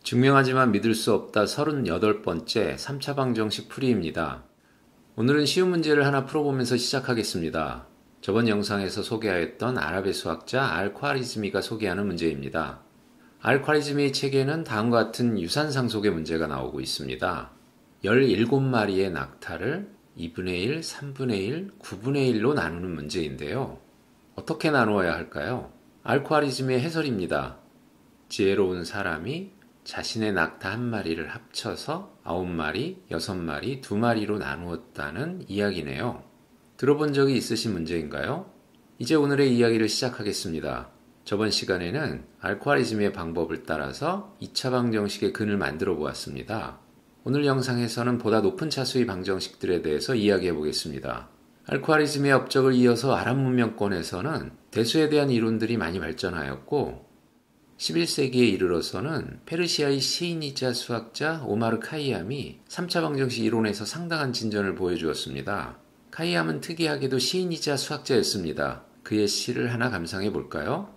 증명하지만 믿을 수 없다 38번째 3차 방정식 풀이입니다. 오늘은 쉬운 문제를 하나 풀어보면서 시작하겠습니다. 저번 영상에서 소개하였던 아랍의 수학자 알콰리즈미가 소개하는 문제입니다. 알콰리즈미의 책에는 다음과 같은 유산상속의 문제가 나오고 있습니다. 17마리의 낙타를 2분의 1, 3분의 1, 9분의 1로 나누는 문제인데요. 어떻게 나누어야 할까요? 알콰리즈미의 해설입니다. 지혜로운 사람이 자신의 낙타 한 마리를 합쳐서 9마리, 6마리, 2마리로 나누었다는 이야기네요. 들어본 적이 있으신 문제인가요? 이제 오늘의 이야기를 시작하겠습니다. 저번 시간에는 알콰리즘의 방법을 따라서 2차 방정식의 근을 만들어 보았습니다. 오늘 영상에서는 보다 높은 차수의 방정식들에 대해서 이야기해 보겠습니다. 알콰리즘의 업적을 이어서 아랍 문명권에서는 대수에 대한 이론들이 많이 발전하였고 11세기에 이르러서는 페르시아의 시인이자 수학자 오마르 카이암이 3차 방정식 이론에서 상당한 진전을 보여주었습니다. 카이암은 특이하게도 시인이자 수학자였습니다. 그의 시를 하나 감상해 볼까요?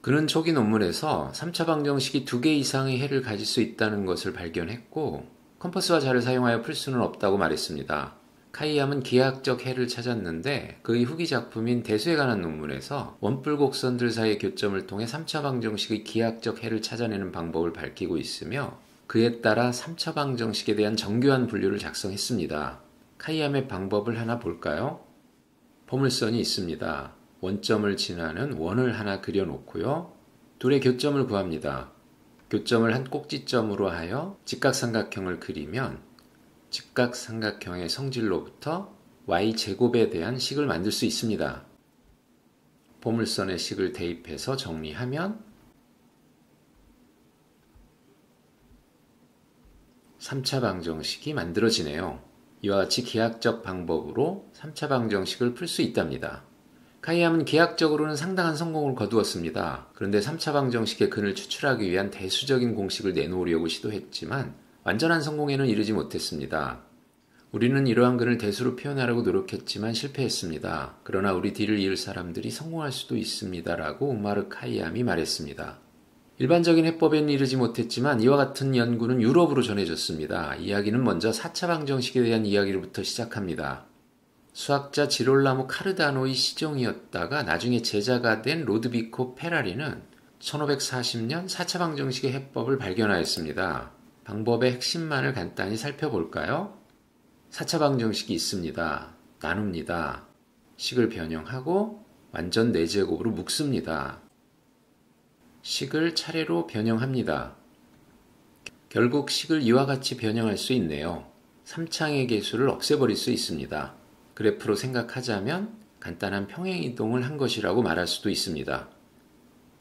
그는 초기 논문에서 3차 방정식이 2개 이상의 해를 가질 수 있다는 것을 발견했고 컴퍼스와 자를 사용하여 풀 수는 없다고 말했습니다. 카이암은 기하학적 해를 찾았는데 그의 후기 작품인 대수에 관한 논문에서 원뿔곡선들 사이의 교점을 통해 3차 방정식의 기하학적 해를 찾아내는 방법을 밝히고 있으며 그에 따라 3차 방정식에 대한 정교한 분류를 작성했습니다. 카이암의 방법을 하나 볼까요? 포물선이 있습니다. 원점을 지나는 원을 하나 그려놓고요. 둘의 교점을 구합니다. 교점을 한 꼭지점으로 하여 직각삼각형을 그리면 직각삼각형의 성질로부터 y제곱에 대한 식을 만들 수 있습니다. 포물선의 식을 대입해서 정리하면 3차 방정식이 만들어지네요. 이와 같이 기하학적 방법으로 3차 방정식을 풀 수 있답니다. 카이암은 기하학적으로는 상당한 성공을 거두었습니다. 그런데 3차 방정식의 근을 추출하기 위한 대수적인 공식을 내놓으려고 시도했지만 완전한 성공에는 이르지 못했습니다. 우리는 이러한 근을 대수로 표현하려고 노력했지만 실패했습니다. 그러나 우리 뒤를 이을 사람들이 성공할 수도 있습니다. 라고 오마르 카이암이 말했습니다. 일반적인 해법에는 이르지 못했지만 이와 같은 연구는 유럽으로 전해졌습니다. 이야기는 먼저 4차 방정식에 대한 이야기로부터 시작합니다. 수학자 지롤라모 카르다노의 시종이었다가 나중에 제자가 된 로드비코 페라리는 1540년 4차 방정식의 해법을 발견하였습니다. 방법의 핵심만을 간단히 살펴볼까요? 4차 방정식이 있습니다. 나눕니다. 식을 변형하고 완전 4제곱으로 묶습니다. 식을 차례로 변형합니다. 결국 식을 이와 같이 변형할 수 있네요. 3창의 개수를 없애버릴 수 있습니다. 그래프로 생각하자면 간단한 평행이동을 한 것이라고 말할 수도 있습니다.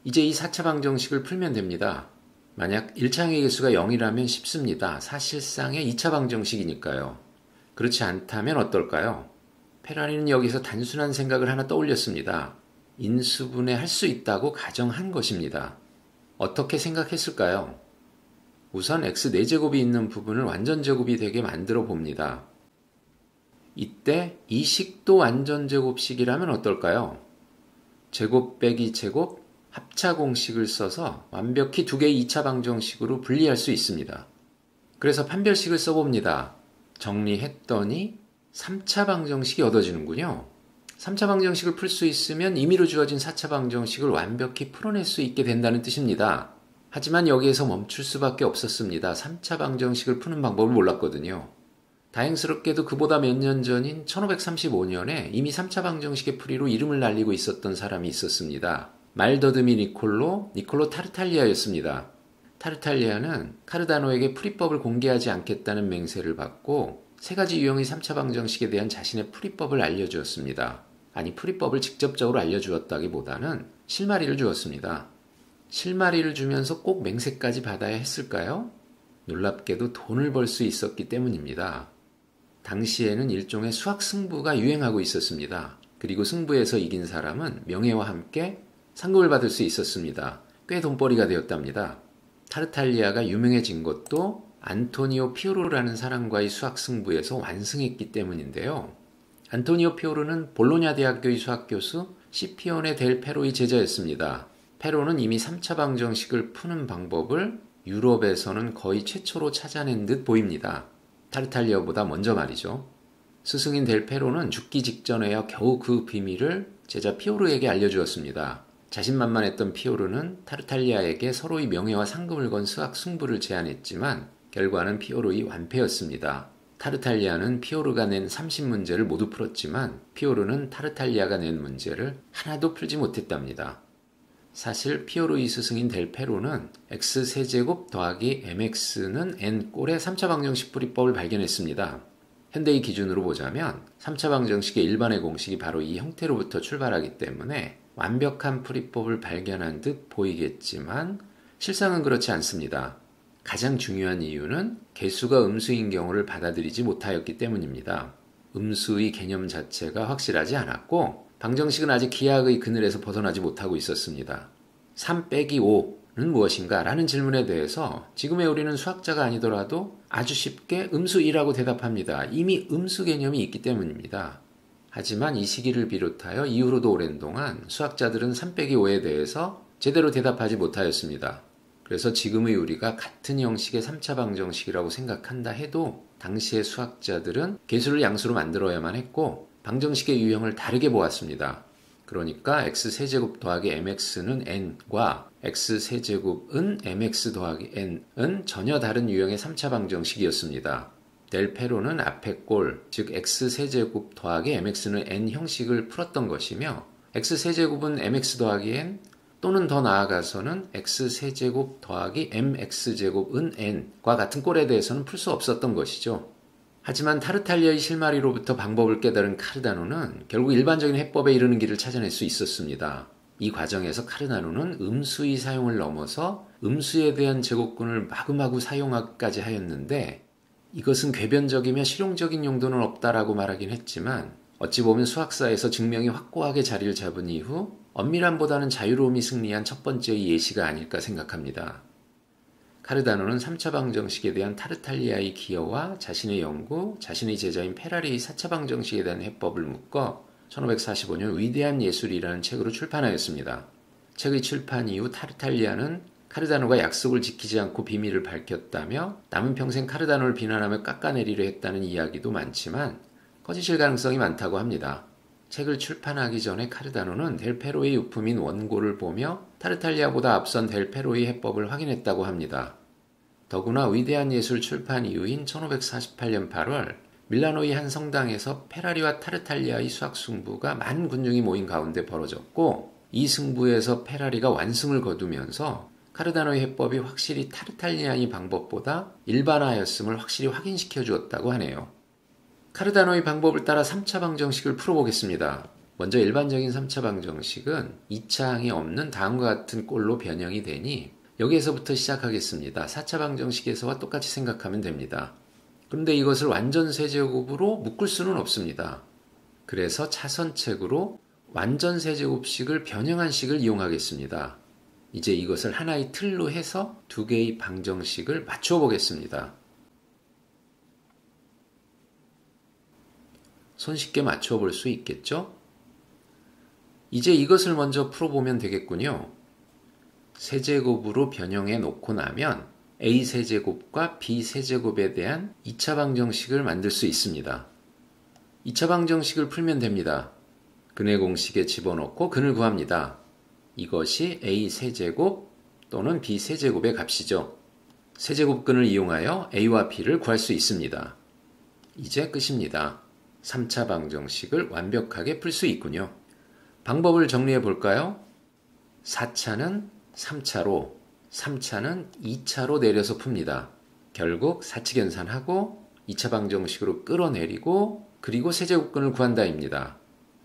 이제 이 4차 방정식을 풀면 됩니다. 만약 1창의 개수가 0이라면 쉽습니다. 사실상의 2차 방정식이니까요. 그렇지 않다면 어떨까요? 페라리는 여기서 단순한 생각을 하나 떠올렸습니다. 인수분해 할 수 있다고 가정한 것입니다. 어떻게 생각했을까요? 우선 x 4제곱이 있는 부분을 완전제곱이 되게 만들어 봅니다. 이때 이 식도 완전제곱식이라면 어떨까요? 제곱 빼기 제곱 합차 공식을 써서 완벽히 2개의 2차 방정식으로 분리할 수 있습니다. 그래서 판별식을 써봅니다. 정리했더니 3차 방정식이 얻어지는군요. 3차 방정식을 풀 수 있으면 임의로 주어진 4차 방정식을 완벽히 풀어낼 수 있게 된다는 뜻입니다. 하지만 여기에서 멈출 수밖에 없었습니다. 3차 방정식을 푸는 방법을 몰랐거든요. 다행스럽게도 그보다 몇 년 전인 1535년에 이미 3차 방정식의 풀이로 이름을 날리고 있었던 사람이 있었습니다. 말더드미 니콜로 타르탈리아였습니다. 타르탈리아는 카르다노에게 풀이법을 공개하지 않겠다는 맹세를 받고 3가지 유형의 3차 방정식에 대한 자신의 풀이법을 알려주었습니다. 아니, 풀이법을 직접적으로 알려주었다기보다는 실마리를 주었습니다. 실마리를 주면서 꼭 맹세까지 받아야 했을까요? 놀랍게도 돈을 벌 수 있었기 때문입니다. 당시에는 일종의 수학 승부가 유행하고 있었습니다. 그리고 승부에서 이긴 사람은 명예와 함께 상금을 받을 수 있었습니다. 꽤 돈벌이가 되었답니다. 타르탈리아가 유명해진 것도 안토니오 피오로라는 사람과의 수학 승부에서 완승했기 때문인데요. 안토니오 피오로는 볼로냐 대학교의 수학교수 시피오네 델 페로의 제자였습니다. 페로는 이미 3차 방정식을 푸는 방법을 유럽에서는 거의 최초로 찾아낸 듯 보입니다. 타르탈리아보다 먼저 말이죠. 스승인 델 페로는 죽기 직전에야 겨우 그 비밀을 제자 피오르에게 알려주었습니다. 자신만만했던 피오르는 타르탈리아에게 서로의 명예와 상금을 건 수학 승부를 제안했지만 결과는 피오르의 완패였습니다. 타르탈리아는 피오르가 낸 30문제를 모두 풀었지만 피오르는 타르탈리아가 낸 문제를 하나도 풀지 못했답니다. 사실 피오르의 스승인 델 페로는 x세제곱 더하기 mx는 n 꼴의 3차 방정식 풀이법을 발견했습니다. 현대의 기준으로 보자면 3차 방정식의 일반의 공식이 바로 이 형태로부터 출발하기 때문에 완벽한 풀이법을 발견한 듯 보이겠지만 실상은 그렇지 않습니다. 가장 중요한 이유는 개수가 음수인 경우를 받아들이지 못하였기 때문입니다. 음수의 개념 자체가 확실하지 않았고 방정식은 아직 기하학의 그늘에서 벗어나지 못하고 있었습니다. 3 빼기 5는 무엇인가? 라는 질문에 대해서 지금의 우리는 수학자가 아니더라도 아주 쉽게 음수 2라고 대답합니다. 이미 음수 개념이 있기 때문입니다. 하지만 이 시기를 비롯하여 이후로도 오랜 동안 수학자들은 3 빼기 5에 대해서 제대로 대답하지 못하였습니다. 그래서 지금의 우리가 같은 형식의 3차 방정식이라고 생각한다 해도 당시의 수학자들은 개수를 양수로 만들어야만 했고 방정식의 유형을 다르게 보았습니다. 그러니까 x세제곱 더하기 mx는 n과 x세제곱은 mx 더하기 n은 전혀 다른 유형의 3차 방정식이었습니다. 델 페로는 앞의 꼴, 즉 x세제곱 더하기 mx는 n 형식을 풀었던 것이며 x세제곱은 mx 더하기 n 또는 더 나아가서는 x세제곱 더하기 mx제곱은 n과 같은 꼴에 대해서는 풀 수 없었던 것이죠. 하지만 타르탈리아의 실마리로부터 방법을 깨달은 카르다노는 결국 일반적인 해법에 이르는 길을 찾아낼 수 있었습니다. 이 과정에서 카르다노는 음수의 사용을 넘어서 음수에 대한 제곱근을 마구마구 사용하기까지 하였는데 이것은 궤변적이며 실용적인 용도는 없다라고 말하긴 했지만 어찌 보면 수학사에서 증명이 확고하게 자리를 잡은 이후 엄밀함보다는 자유로움이 승리한 첫 번째의 예시가 아닐까 생각합니다. 카르다노는 3차 방정식에 대한 타르탈리아의 기여와 자신의 연구, 자신의 제자인 페라리의 4차 방정식에 대한 해법을 묶어 1545년 위대한 예술이라는 책으로 출판하였습니다. 책의 출판 이후 타르탈리아는 카르다노가 약속을 지키지 않고 비밀을 밝혔다며 남은 평생 카르다노를 비난하며 깎아내리려 했다는 이야기도 많지만 거짓일 가능성이 많다고 합니다. 책을 출판하기 전에 카르다노는 델 페로의 유품인 원고를 보며 타르탈리아보다 앞선 델 페로의 해법을 확인했다고 합니다. 더구나 위대한 예술 출판 이후인 1548년 8월 밀라노의 한 성당에서 페라리와 타르탈리아의 수학 승부가 많은 군중이 모인 가운데 벌어졌고 이 승부에서 페라리가 완승을 거두면서 카르다노의 해법이 확실히 타르탈리아의 방법보다 일반화였음을 확실히 확인시켜 주었다고 하네요. 카르다노의 방법을 따라 3차 방정식을 풀어보겠습니다. 먼저 일반적인 3차 방정식은 2차 항이 없는 다음과 같은 꼴로 변형이 되니 여기에서부터 시작하겠습니다. 4차 방정식에서와 똑같이 생각하면 됩니다. 그런데 이것을 완전 세제곱으로 묶을 수는 없습니다. 그래서 차선책으로 완전 세제곱식을 변형한 식을 이용하겠습니다. 이제 이것을 하나의 틀로 해서 두 개의 방정식을 맞춰 보겠습니다. 손쉽게 맞춰 볼 수 있겠죠? 이제 이것을 먼저 풀어보면 되겠군요. 세제곱으로 변형해 놓고 나면 a세제곱과 b세제곱에 대한 2차 방정식을 만들 수 있습니다. 2차 방정식을 풀면 됩니다. 근의 공식에 집어넣고 근을 구합니다. 이것이 a세제곱 또는 b세제곱의 값이죠. 세제곱근을 이용하여 a와 b를 구할 수 있습니다. 이제 끝입니다. 3차 방정식을 완벽하게 풀 수 있군요. 방법을 정리해 볼까요? 4차는 3차로, 3차는 2차로 내려서 풉니다. 결국 사칙연산하고 2차 방정식으로 끌어내리고 그리고 세제곱근을 구한다입니다.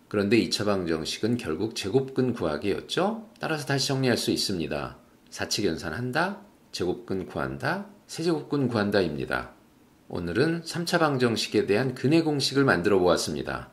그런데 2차 방정식은 결국 제곱근 구하기였죠? 따라서 다시 정리할 수 있습니다. 사칙연산한다, 제곱근 구한다, 세제곱근 구한다입니다. 오늘은 3차 방정식에 대한 근의 공식을 만들어 보았습니다.